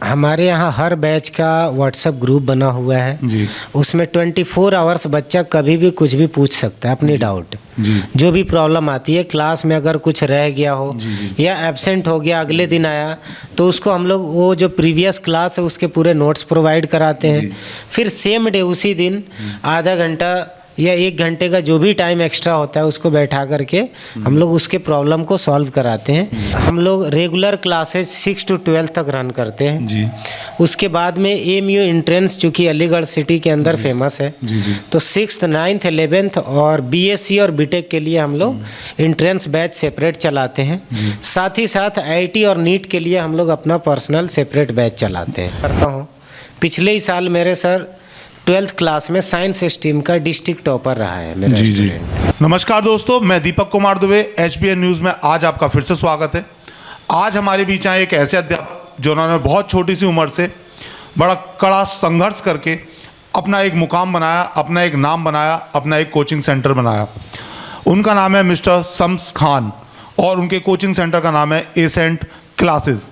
हमारे यहाँ हर बैच का व्हाट्सएप ग्रुप बना हुआ है जी। उसमें 24 आवर्स बच्चा कभी भी कुछ भी पूछ सकता है, अपनी डाउट जी। जो भी प्रॉब्लम आती है क्लास में, अगर कुछ रह गया हो जी। या एब्सेंट हो गया, अगले दिन आया तो उसको हम लोग वो जो प्रीवियस क्लास है उसके पूरे नोट्स प्रोवाइड कराते हैं। फिर सेम डे उसी दिन आधा घंटा या 1 घंटे का जो भी टाइम एक्स्ट्रा होता है उसको बैठा करके हम लोग उसके प्रॉब्लम को सॉल्व कराते हैं। हम लोग रेगुलर क्लासेज 6 to 12 तक रन करते हैं जी। उसके बाद में AMU एंट्रेंस चूँकि अलीगढ़ सिटी के अंदर फेमस है, जी। तो 6th 9th 11th और BSc और BTech के लिए हम लोग एंट्रेंस बैच सेपरेट चलाते हैं। साथ ही साथ IIT और नीट के लिए हम लोग अपना पर्सनल सेपरेट बैच चलाते हैं। करता हूँ पिछले ही साल मेरे सर 12th क्लास में साइंस स्ट्रीम का डिस्ट्रिक्ट टॉपर रहा है मेरा स्टूडेंट। नमस्कार दोस्तों, मैं दीपक कुमार दुबे, HBN न्यूज़ में आज आपका फिर से स्वागत है। आज हमारे बीच आए एक ऐसे अध्यापक जिन्होंने बहुत छोटी सी उम्र से बड़ा कड़ा संघर्ष करके अपना एक मुकाम बनाया, अपना एक नाम बनाया, अपना एक कोचिंग सेंटर बनाया। उनका नाम है मिस्टर शम्स खान और उनके कोचिंग सेंटर का नाम है एसेंट क्लासेस।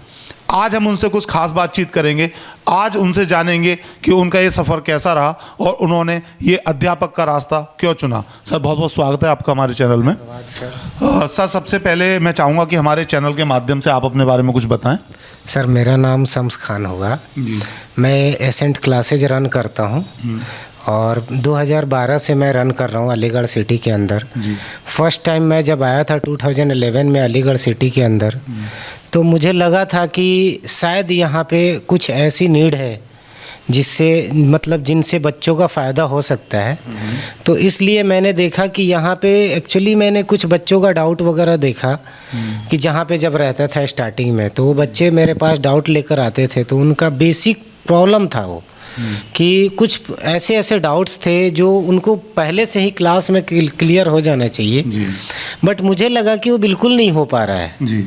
आज हम उनसे कुछ खास बातचीत करेंगे। आज उनसे जानेंगे कि उनका ये सफ़र कैसा रहा और उन्होंने ये अध्यापक का रास्ता क्यों चुना। सर बहुत बहुत स्वागत है आपका हमारे चैनल में। सर सबसे पहले मैं चाहूँगा कि हमारे चैनल के माध्यम से आप अपने बारे में कुछ बताएं। सर मेरा नाम शम्स खान होगा जी। मैं एसेंट क्लासेज रन करता हूँ और 2012 से मैं रन कर रहा हूँ अलीगढ़ सिटी के अंदर। फर्स्ट टाइम मैं जब आया था 2011 में अलीगढ़ सिटी के अंदर, तो मुझे लगा था कि शायद यहाँ पे कुछ ऐसी नीड है जिससे मतलब जिनसे बच्चों का फ़ायदा हो सकता है। तो इसलिए मैंने देखा कि यहाँ पे एक्चुअली मैंने कुछ बच्चों का डाउट वगैरह देखा कि जहाँ पे जब रहता था स्टार्टिंग में, तो वो बच्चे मेरे पास डाउट लेकर आते थे। तो उनका बेसिक प्रॉब्लम था वो कि कुछ ऐसे ऐसे डाउट्स थे जो उनको पहले से ही क्लास में क्लियर हो जाना चाहिए, बट मुझे लगा कि वो बिल्कुल नहीं हो पा रहा है जी।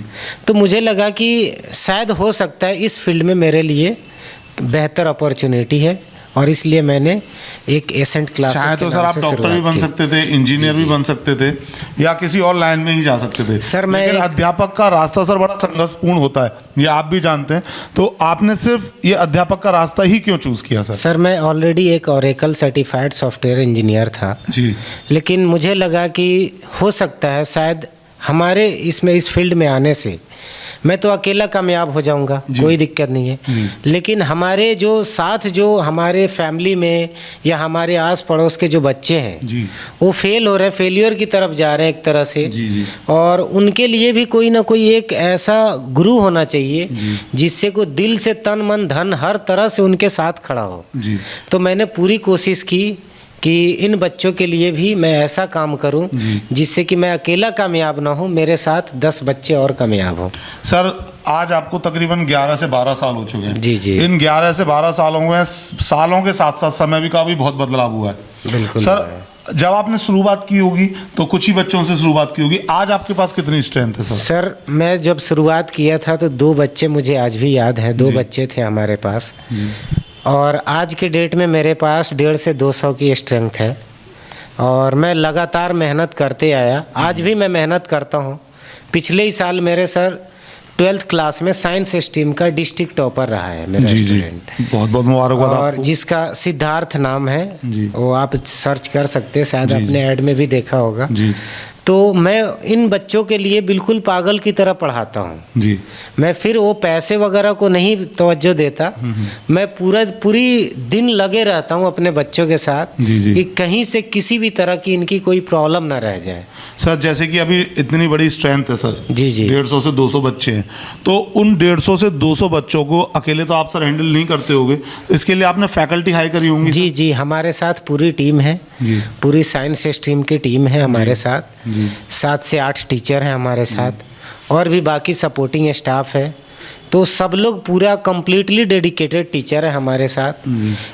तो मुझे लगा कि शायद हो सकता है इस फील्ड में मेरे लिए बेहतर अपॉर्चुनिटी है और इसलिए मैंने एक एसेंट क्लास। चाहे तो सर आप डॉक्टर भी बन सकते थे, इंजीनियर भी बन सकते थे या किसी और लाइन में ही जा सकते थे सर। लेकिन अध्यापक का रास्ता सर बड़ा संघर्षपूर्ण होता है, ये आप भी जानते हैं। तो आपने सिर्फ ये अध्यापक का रास्ता ही क्यों चूज किया सर? सर मैं ऑलरेडी एक ऑरेकल सर्टिफाइड सॉफ्टवेयर इंजीनियर था जी। लेकिन मुझे लगा कि हो सकता है शायद हमारे इस फील्ड में आने से मैं तो अकेला कामयाब हो जाऊंगा, कोई दिक्कत नहीं है, लेकिन हमारे जो साथ जो हमारे फैमिली में या हमारे आस पड़ोस के जो बच्चे हैं वो फेल हो रहे हैं, फेलियर की तरफ जा रहे हैं एक तरह से। और उनके लिए भी कोई ना कोई एक ऐसा गुरु होना चाहिए जिससे को दिल से तन मन धन हर तरह से उनके साथ खड़ा हो। तो मैंने पूरी कोशिश की कि इन बच्चों के लिए भी मैं ऐसा काम करूं जिससे कि मैं अकेला कामयाब ना हूं, मेरे साथ 10 बच्चे और कामयाब हों। सर आज आपको तकरीबन 11 से 12 साल हो चुके हैं। जी। इन 11 से 12 सालों में सालों के साथ साथ समय भी का भी बहुत बदलाव हुआ है। बिल्कुल सर जब आपने शुरुआत की होगी तो कुछ ही बच्चों से शुरुआत की होगी, आज आपके पास कितनी स्ट्रेंथ है सर? सर मैं जब शुरुआत किया था तो 2 बच्चे मुझे आज भी याद हैं, 2 बच्चे थे हमारे पास और आज के डेट में मेरे पास 150 से 200 की स्ट्रेंथ है और मैं लगातार मेहनत करते आया, आज भी मैं मेहनत करता हूँ। पिछले ही साल मेरे सर 12th क्लास में साइंस स्ट्रीम का डिस्ट्रिक्ट टॉपर रहा है मेरा स्टूडेंट। बहुत बहुत मुबारकबाद और आपको। जिसका सिद्धार्थ नाम है, वो आप सर्च कर सकते हैं, शायद अपने ऐड में भी देखा होगा। तो मैं इन बच्चों के लिए बिल्कुल पागल की तरह पढ़ाता हूँ। मैं फिर वो पैसे वगैरह को नहीं तवज्जो देता, मैं पूरी दिन लगे रहता हूँ अपने बच्चों के साथ कि कहीं से किसी भी तरह की इनकी कोई प्रॉब्लम ना रह जाए। सर जैसे कि अभी इतनी बड़ी स्ट्रेंथ है सर, जी 150 से 200 बच्चे हैं, तो उन 150 से 200 बच्चों को अकेले तो आप सर हैंडल नहीं करते होंगे, इसके लिए आपने फैकल्टी हाई करी होंगी? जी हमारे साथ पूरी टीम है, पूरी साइंस स्ट्रीम की टीम है हमारे साथ। 7 से 8 टीचर हैं हमारे साथ और भी बाकी सपोर्टिंग स्टाफ है। तो सब लोग पूरा कंप्लीटली डेडिकेटेड टीचर है हमारे साथ।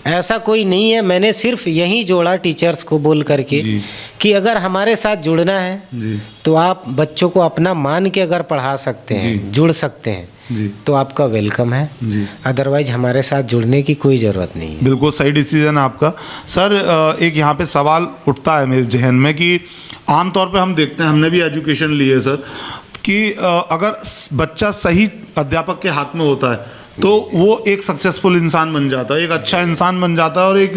ऐसा कोई नहीं है, मैंने सिर्फ यही जोड़ा टीचर्स को बोल करके कि अगर हमारे साथ जुड़ना है तो आप बच्चों को अपना मान के अगर पढ़ा सकते हैं, जुड़ सकते हैं तो आपका वेलकम है, अदरवाइज हमारे साथ जुड़ने की कोई ज़रूरत नहीं है। बिल्कुल सही डिसीजन है आपका। सर एक यहाँ पे सवाल उठता है मेरे जहन में कि आमतौर पे हम देखते हैं, हमने भी एजुकेशन ली है सर, कि अगर बच्चा सही अध्यापक के हाथ में होता है तो वो एक सक्सेसफुल इंसान बन जाता है, एक अच्छा इंसान बन जाता है और एक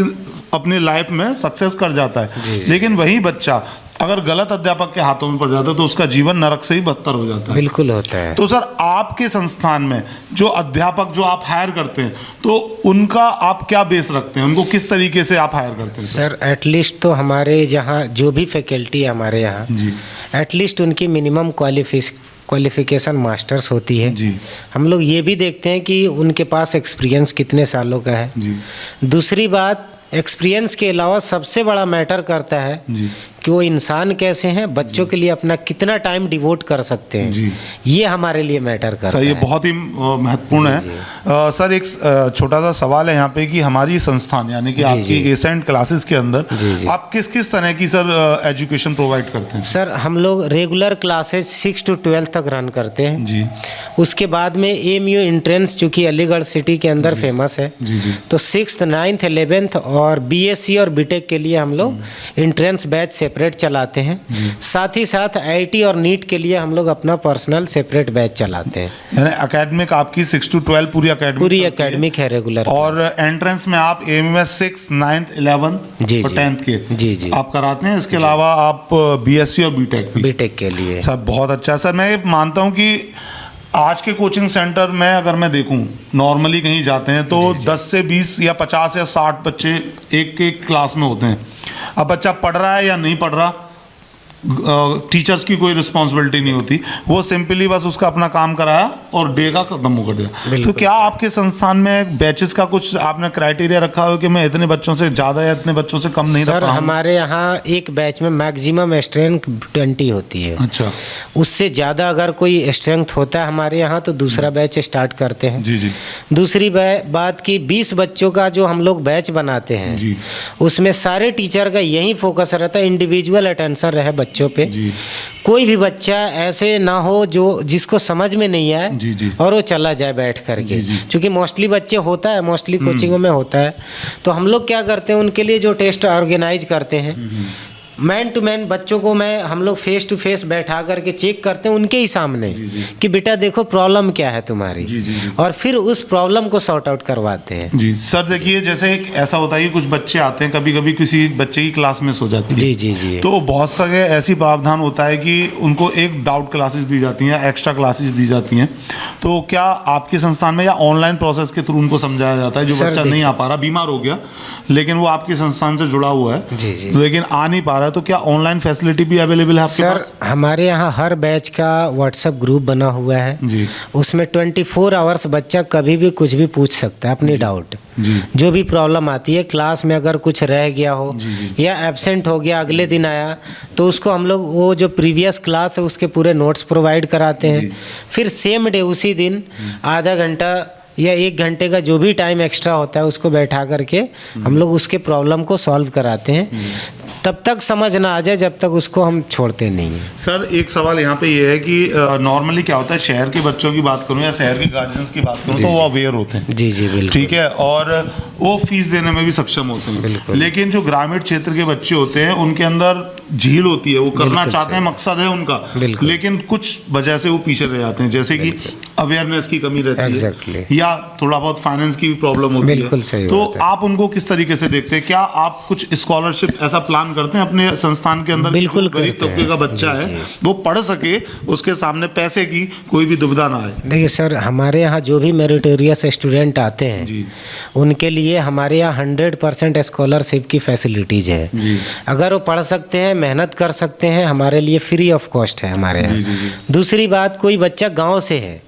अपनी लाइफ में सक्सेस कर जाता है। लेकिन वही बच्चा अगर गलत अध्यापक के हाथों में पड़ जाता है तो उसका जीवन नरक से ही बदतर हो जाता है। बिल्कुल होता है। तो सर आपके संस्थान में जो अध्यापक जो आप हायर करते हैं तो उनका आप क्या बेस रखते हैं, उनको किस तरीके से आप हायर करते हैं? सर एटलीस्ट तो हमारे जहाँ जो भी फैकल्टी है हमारे यहाँ जी एटलीस्ट उनकी मिनिमम क्वालिफिकेशन मास्टर्स होती है जी। हम लोग ये भी देखते हैं कि उनके पास एक्सपीरियंस कितने सालों का है जी दूसरी बात एक्सपीरियंस के अलावा सबसे बड़ा मैटर करता है जी कि वो इंसान कैसे हैं, बच्चों के लिए अपना कितना टाइम डिवोट कर सकते हैं जी। ये हमारे लिए मैटर करता सर ये है। बहुत ही महत्वपूर्ण है। सर एक छोटा सा सवाल है यहाँ पे कि हमारी संस्थान यानी कि आपकी एसेंट क्लासेस के अंदर आप किस किस तरह की सर एजुकेशन प्रोवाइड करते हैं? सर हम लोग रेगुलर क्लासेज 6 to 12 तक रन करते हैं जी। उसके बाद में AMU एंट्रेंस चूँकि अलीगढ़ सिटी के अंदर फेमस है जी जी। तो 6th 9th 11th और BSc और BTech के लिए हम लोग एंट्रेंस बैच सेपरेट चलाते हैं। साथ ही साथ IIT और नीट के लिए हम लोग अपना पर्सनल सेपरेट बैच चलाते हैं। यानी एकेडमिक आपकी 6 to 12 पूरी एकेडमिक है रेगुलर। और एंट्रेंस में आप AMU में 6th 9th 11th जी, और 10th के जी जी आप कराते हैं। इसके अलावा आप BSc और BTech के लिए। सर बहुत अच्छा। सर मैं मानता हूँ कि आज के कोचिंग सेंटर में अगर मैं देखूं नॉर्मली कहीं जाते हैं तो 10 से 20 या 50 या 60 बच्चे एक एक क्लास में होते हैं। अब बच्चा पढ़ रहा है या नहीं पढ़ रहा टीचर्स की कोई रिस्पॉन्सिबिलिटी नहीं होती, वो सिंपली बस उसका अपना काम कराया और डे का खत्म हो कर दिया। तो क्या आपके संस्थान में बैचेस का कुछ आपने क्राइटेरिया रखा हो कि मैं इतने बच्चों से ज़्यादा या इतने बच्चों से कम नहीं रख सर रहा हूं? हमारे यहाँ एक बैच में मैक्सिमम स्ट्रेंथ 20 होती है। अच्छा। उससे ज़्यादा अगर कोई स्ट्रेंथ होता है हमारे यहाँ तो दूसरा बैच स्टार्ट करते हैं। जी जी। दूसरी बात की 20 बच्चों का जो हम लोग बैच बनाते हैं जी। उसमें सारे टीचर का यही फोकस रहता है इंडिविजुअल अटेंशन रहे बच्चों पे। जी। कोई भी बच्चा ऐसे ना हो जो जिसको समझ में नहीं आए जी जी। और वो चला जाए बैठ करके। जी जी। क्योंकि मोस्टली बच्चे होता है मोस्टली कोचिंगों में होता है तो हम लोग क्या करते हैं उनके लिए जो टेस्ट ऑर्गेनाइज करते हैं मैन टू मैन बच्चों को हम लोग फेस टू फेस बैठा करके चेक करते हैं उनके ही सामने कि बेटा देखो प्रॉब्लम क्या है तुम्हारी। जी जी जी। और फिर उस प्रॉब्लम को सॉर्ट आउट करवाते हैं। जी सर देखिए जैसे एक ऐसा होता है कि कुछ बच्चे आते हैं कभी कभी किसी बच्चे की क्लास में सो जाती है। जी जी जी। तो बहुत सारे ऐसी प्रावधान होता है कि उनको एक डाउट क्लासेस दी जाती हैं, एक्स्ट्रा क्लासेस दी जाती हैं। तो क्या आपके संस्थान में या ऑनलाइन प्रोसेस के थ्रू उनको समझाया जाता है जो बच्चा नहीं आ पा रहा, बीमार हो गया लेकिन वो आपके संस्थान से जुड़ा हुआ है जी जी। लेकिन आ नहीं पा रहा है, तो क्या ऑनलाइन फैसिलिटी भी अवेलेबल है आपके पास? सर हमारे यहाँ हर बैच का व्हाट्सएप ग्रुप बना हुआ है जी। उसमें 24 आवर्स बच्चा कभी भी कुछ भी पूछ सकता है अपनी डाउट जी। जो भी प्रॉब्लम आती है क्लास में अगर कुछ रह गया हो जी। या एब्सेंट हो गया अगले दिन आया तो उसको हम लोग वो जो प्रीवियस क्लास है उसके पूरे नोट्स प्रोवाइड कराते हैं। फिर सेम डे उसी दिन आधा घंटा या 1 घंटे का जो भी टाइम एक्स्ट्रा होता है उसको बैठा करके हम लोग उसके प्रॉब्लम को सॉल्व कराते हैं। तब तक समझ ना आ जाए जब तक उसको हम छोड़ते नहीं हैं। सर एक सवाल यहाँ पे ये है कि नॉर्मली क्या होता है शहर के बच्चों की बात करूँ या शहर के गार्जियंस की बात करूँ तो वो अवेयर होते हैं। जी जी बिल्कुल। ठीक है और वो फीस देने में भी सक्षम होते हैं। लेकिन जो ग्रामीण क्षेत्र के बच्चे होते हैं उनके अंदर झील होती है, वो करना चाहते हैं, मकसद है उनका, लेकिन कुछ वजह से वो पीछे रह जाते हैं जैसे कि अवेयरनेस की कमी रहती है या थोड़ा बहुत फाइनेंस की भी प्रॉब्लम होती है। तो आप उनको किस तरीके से देखते हैं? क्या आप कुछ स्कॉलरशिप ऐसा प्लान करते हैं अपने संस्थान के अंदर? बिल्कुल गरीब तबके का बच्चा है वो पढ़ सके, उसके सामने पैसे की कोई भी दुविधा ना आए। देखिए सर हमारे यहाँ जो भी मेरिटोरियस स्टूडेंट आते हैं जी। उनके लिए हमारे यहाँ 100% स्कॉलरशिप की फैसिलिटीज है। जी। अगर वो पढ़ सकते हैं मेहनत कर सकते हैं हमारे लिए फ्री ऑफ कॉस्ट है हमारे यहाँ। जी, जी, जी। दूसरी बात कोई बच्चा गांव से है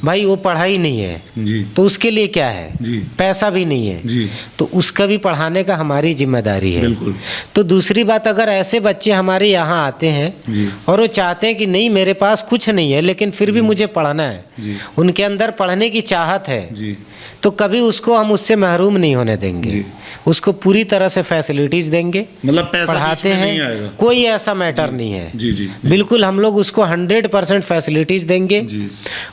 भाई वो पढ़ाई नहीं है जी। तो उसके लिए क्या है जी। पैसा भी नहीं है जी। तो उसका भी पढ़ाने का हमारी जिम्मेदारी है। बिल्कुल। तो दूसरी बात अगर ऐसे बच्चे हमारे यहाँ आते हैं जी। और वो चाहते हैं कि नहीं मेरे पास कुछ नहीं है लेकिन फिर भी मुझे पढ़ना है, जी। उनके अंदर पढ़ने की चाहत है जी। तो कभी उसको हम उससे महरूम नहीं होने देंगे। उसको पूरी तरह से फैसिलिटीज देंगे, मतलब पैसा पढ़ाते बीच में नहीं हैं, आएगा। कोई ऐसा मैटर नहीं है। जी जी। बिल्कुल हम लोग उसको 100% फैसिलिटीज देंगे जी।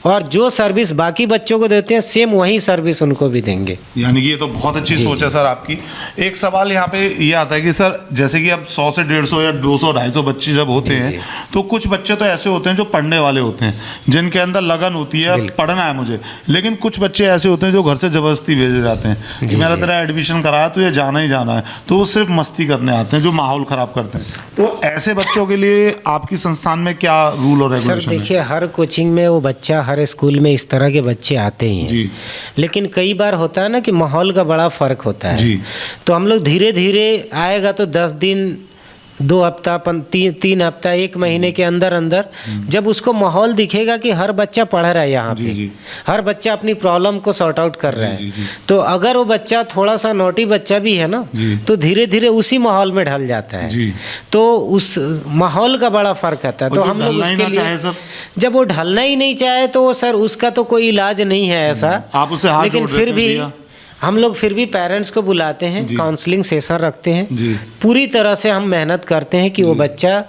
और जो सर्विस बाकी बच्चों को देते हैं सेम वही सर्विस उनको भी देंगे। यानी कि ये तो बहुत अच्छी सोच है सर आपकी। एक सवाल यहाँ पे ये आता है कि सर जैसे कि अब 100 से 150 या 200 250 बच्चे जब होते हैं तो कुछ बच्चे तो ऐसे होते हैं जो पढ़ने वाले होते हैं, जिनके अंदर लगन होती है पढ़ना है मुझे, लेकिन कुछ बच्चे ऐसे होते हैं जो घर से जबरदस्ती भेजे जाते हैं कि मेरा तेरा एडमिशन कराया तो ये जाना ही जाना है, तो वो सिर्फ मस्ती करने आते हैं जो माहौल खराब करते हैं। तो ऐसे बच्चों के लिए आपकी संस्थान में क्या रूल और रेगुलेशन है? सर देखिए, हर कोचिंग में वो बच्चा, हर स्कूल में इस तरह के बच्चे आते ही हैं, लेकिन कई बार होता है ना कि माहौल का बड़ा फर्क होता है। तो हम लोग धीरे धीरे आएगा तो 10 दिन, 2 हफ्ता, 3 हफ्ता, 1 महीने के अंदर अंदर जब उसको माहौल दिखेगा कि हर बच्चा पढ़ रहा है यहाँ पे, हर बच्चा अपनी प्रॉब्लम को सॉर्ट आउट कर रहा है, तो अगर वो बच्चा थोड़ा सा नोटी बच्चा भी है ना, तो धीरे धीरे उसी माहौल में ढल जाता है। तो उस माहौल का बड़ा फर्क आता है। तो हम लोग उसके लिए, जब वो ढलना ही नहीं चाहे तो सर उसका तो कोई इलाज नहीं है ऐसा, आप उसे हाथ लेकिन फिर भी हम लोग फिर भी पेरेंट्स को बुलाते हैं, काउंसलिंग सेशन रखते हैं, पूरी तरह से हम मेहनत करते हैं कि वो बच्चा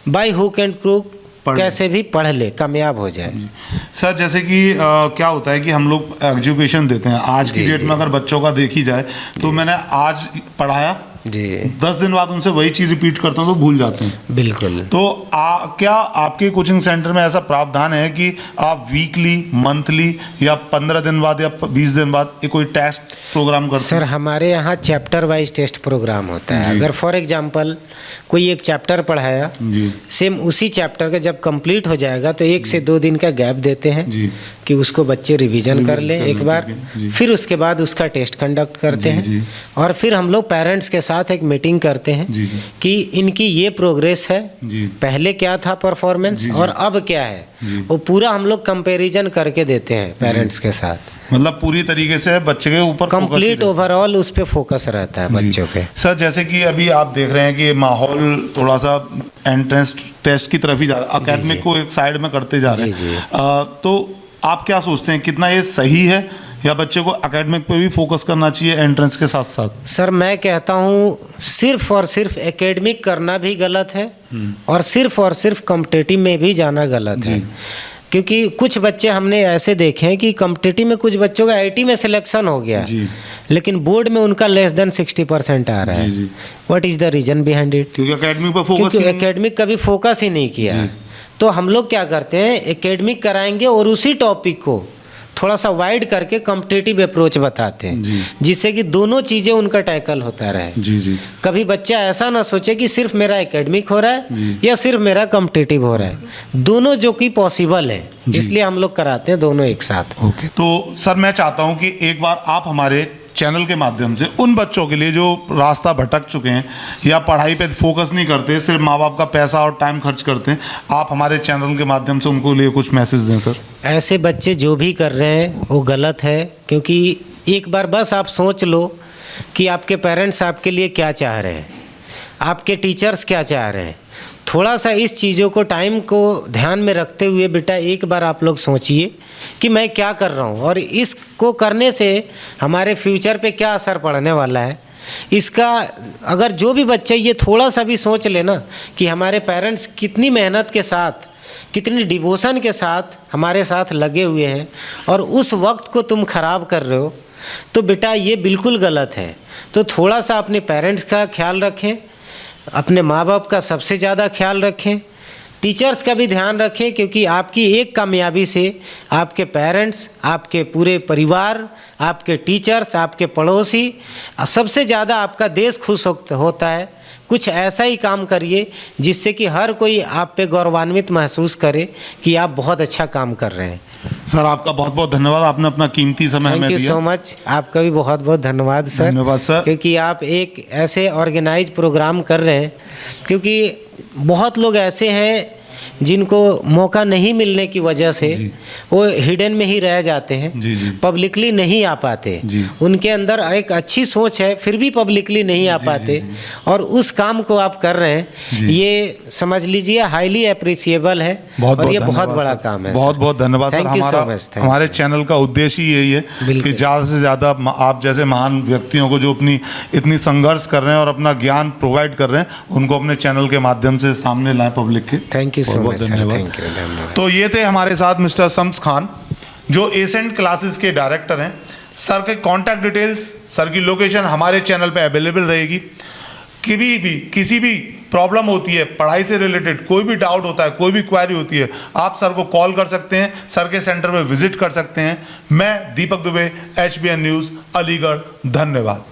बाय हुक एंड क्रूक कैसे भी पढ़ ले, कामयाब हो जाए। सर जैसे कि क्या होता है कि हम लोग एजुकेशन देते हैं, आज की डेट में अगर बच्चों का देखी जाए तो मैंने आज पढ़ाया जी, 10 दिन बाद उनसे वही चीज़ रिपीट करता हूँ तो भूल जाते हैं। बिल्कुल। तो क्या आपके कोचिंग सेंटर में ऐसा प्रावधान है कि आप वीकली, मंथली या 15 दिन बाद या 20 दिन बाद ये कोई टेस्ट प्रोग्राम करते हैं? सर हमारे यहाँ चैप्टर वाइज टेस्ट प्रोग्राम होता है। अगर फॉर एग्जांपल कोई एक चैप्टर पढ़ाया, सेम उसी चैप्टर का जब कंप्लीट हो जाएगा तो 1 से 2 दिन का गैप देते हैं कि उसको बच्चे रिवीजन कर लें एक बार, फिर उसके बाद उसका टेस्ट कंडक्ट करते हैं, और फिर हम लोग पेरेंट्स के साथ एक मीटिंग करते हैं कि इनकी ये प्रोग्रेस है, पहले क्या था परफॉर्मेंस और अब क्या है, वो पूरा हम लोग कंपैरिजन करके देते हैं पेरेंट्स के साथ। मतलब पूरी तरीके से बच्चे के ऊपर कंप्लीट ओवरऑल उस पे फोकस रहता है बच्चों पे। सर जैसे कि अभी आप देख रहे हैं कि माहौल थोड़ा सा एंट्रेंस टेस्ट की तरफ ही जा रहा है, अकेडमिक को एक साइड में करते जा रहे हैं, तो आप क्या सोचते हैं कितना ये सही है या बच्चे को एकेडमिक पे भी फोकस करना चाहिए एंट्रेंस के साथ साथ? सर मैं कहता हूँ सिर्फ और सिर्फ एकेडमिक करना भी गलत है और सिर्फ कॉम्पिटिटिव में भी जाना गलत है, क्योंकि कुछ बच्चे हमने ऐसे देखे हैं कि कॉम्पिटिटिव में कुछ बच्चों का आईटी में सिलेक्शन हो गया लेकिन बोर्ड में उनका लेस देन 60% आ रहा है। What is the reason behind it? क्योंकि एकेडमिक पर फोकस, क्योंकि एकेडमिक कभी फोकस ही नहीं किया। तो हम लोग क्या करते हैं, एकेडमिक कराएंगे और उसी टॉपिक को थोड़ा सा वाइड करके कॉम्पिटिटिव अप्रोच बताते हैं, जिससे कि दोनों चीज़ें उनका टैकल होता रहे। कभी बच्चा ऐसा ना सोचे कि सिर्फ मेरा एकेडमिक हो रहा है या सिर्फ मेरा कॉम्पिटिटिव हो रहा है, दोनों जो कि पॉसिबल है, इसलिए हम लोग कराते हैं दोनों एक साथ। ओके। तो सर मैं चाहता हूँ कि एक बार आप हमारे चैनल के माध्यम से उन बच्चों के लिए जो रास्ता भटक चुके हैं या पढ़ाई पे फोकस नहीं करते, सिर्फ माँ बाप का पैसा और टाइम खर्च करते हैं, आप हमारे चैनल के माध्यम से उनको लिए कुछ मैसेज दें सर। ऐसे बच्चे जो भी कर रहे हैं वो गलत है, क्योंकि एक बार बस आप सोच लो कि आपके पेरेंट्स आपके लिए क्या चाह रहे हैं, आपके टीचर्स क्या चाह रहे हैं। थोड़ा सा इस चीज़ों को, टाइम को ध्यान में रखते हुए बेटा एक बार आप लोग सोचिए कि मैं क्या कर रहा हूँ और इसको करने से हमारे फ्यूचर पे क्या असर पड़ने वाला है। इसका अगर जो भी बच्चा ये थोड़ा सा भी सोच लेना कि हमारे पेरेंट्स कितनी मेहनत के साथ, कितनी डिवोशन के साथ हमारे साथ लगे हुए हैं और उस वक्त को तुम ख़राब कर रहे हो, तो बेटा ये बिल्कुल गलत है। तो थोड़ा सा अपने पेरेंट्स का ख्याल रखें, अपने माँ बाप का सबसे ज़्यादा ख्याल रखें, टीचर्स का भी ध्यान रखें, क्योंकि आपकी एक कामयाबी से आपके पेरेंट्स, आपके पूरे परिवार, आपके टीचर्स, आपके पड़ोसी, सबसे ज़्यादा आपका देश खुश होता है। कुछ ऐसा ही काम करिए जिससे कि हर कोई आप पे गौरवान्वित महसूस करे कि आप बहुत अच्छा काम कर रहे हैं। सर आपका बहुत बहुत धन्यवाद, आपने अपना कीमती समय हमें दिया। Thank you so much. आपका भी बहुत बहुत धन्यवाद सर। धन्यवाद सर, क्योंकि आप एक ऐसे ऑर्गेनाइज प्रोग्राम कर रहे हैं, क्योंकि बहुत लोग ऐसे हैं जिनको मौका नहीं मिलने की वजह से वो हिडन में ही रह जाते हैं, पब्लिकली नहीं आ पाते। उनके अंदर एक अच्छी सोच है फिर भी पब्लिकली नहीं आ पाते, और उस काम को आप कर रहे हैं, ये समझ लीजिए हाईली अप्रिशिएबल है और ये बहुत बड़ा काम है। बहुत बहुत धन्यवाद सर। हमारे चैनल का उद्देश्य ही यही है कि ज़्यादा से ज़्यादा आप जैसे महान व्यक्तियों को जो अपनी इतनी संघर्ष कर रहे हैं और अपना ज्ञान प्रोवाइड कर रहे हैं, उनको अपने चैनल के माध्यम से सामने लाएं पब्लिक के। Thank you so much sir. धन्यवाद। तो ये थे हमारे साथ मिस्टर शम्स खान, जो एसेंट क्लासेस के डायरेक्टर हैं। सर के कॉन्टैक्ट डिटेल्स, सर की लोकेशन हमारे चैनल पे अवेलेबल रहेगी। किसी भी प्रॉब्लम होती है पढ़ाई से रिलेटेड, कोई भी डाउट होता है, कोई भी क्वेरी होती है, आप सर को कॉल कर सकते हैं, सर के सेंटर में विजिट कर सकते हैं। मैं दीपक दुबे, HBN न्यूज़, अलीगढ़। धन्यवाद।